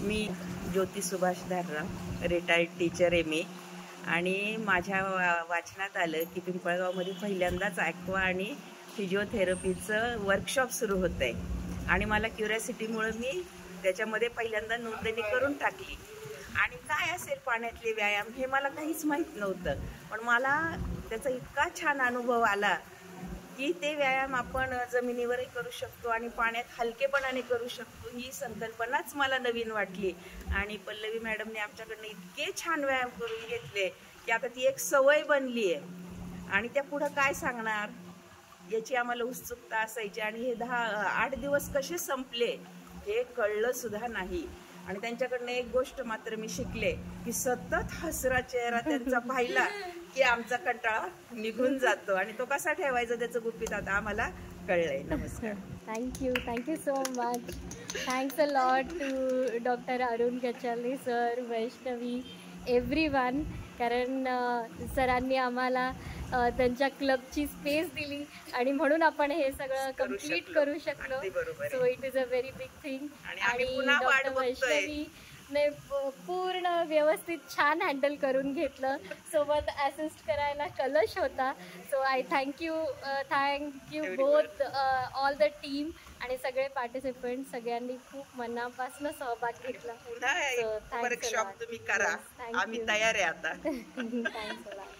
मी ज्योती Subhash धारराव, retired teacher आहे मी. आणि माझ्या वाचनात आलं की पिंपळगावमध्ये पहिल्यांदाच ॲक्वा आणि फिजिओथेरपीचं वर्कशॉप सुरू होतं आहे. आणि मला क्युरियोसिटीमुळे मी त्याच्यामध्ये पहिल्यांदा नोंदणी करून टाकली. आणि काय असेल पाण्यातले व्यायाम हे मला काहीच माहीत नव्हतं, पण मला त्याचा इतका छान अनुभव आला की ते व्यायाम आपण जमिनीवरही करू शकतो आणि पाण्यात हलकेपणाने करू शकतो. ही संकल्पनाच मला नवीन वाटली. आणि पल्लवी मॅडमने आमच्याकडनं इतके छान व्यायाम करून घेतले की आता ती एक सवय बनली आहे. आणि त्या पुढं काय सांगणार याची आम्हाला उत्सुकता असायची. आणि हे 8 दिवस कसे संपले हे कळलं सुद्धा नाही. आणि त्यांच्याकडनं एक गोष्ट मात्र मी शिकले की सतत हसरा चेहरा त्यांचा पाहिला की आमचा कंटाळा निघून जातो. आणि तो कसा ठेवायचा त्याचं गुपित आता आम्हाला कळलंय. नमस्कार. Thank you so much. Thanks a lot to doctor Arun Gachale sir, Vaishnavi, everyone. कारण सरांनी आम्हाला त्यांच्या क्लबची स्पेस दिली आणि म्हणून आपण हे सगळं कम्प्लीट करू शकलो. So it is a very big thing. आणि डॉक्टर वैष्णवी ने पूर्ण व्यवस्थित छान हँडल करून घेतलं. सोबत असिस्ट करायला कलश होता. So I thank you both all the team आणि सगळे पार्टिसिपंट. सगळ्यांनी खूप मनापासून सहभाग घेतला. वर्कशॉप तुम्ही करा, आम्ही तयार आहे आता. Thanks a lot.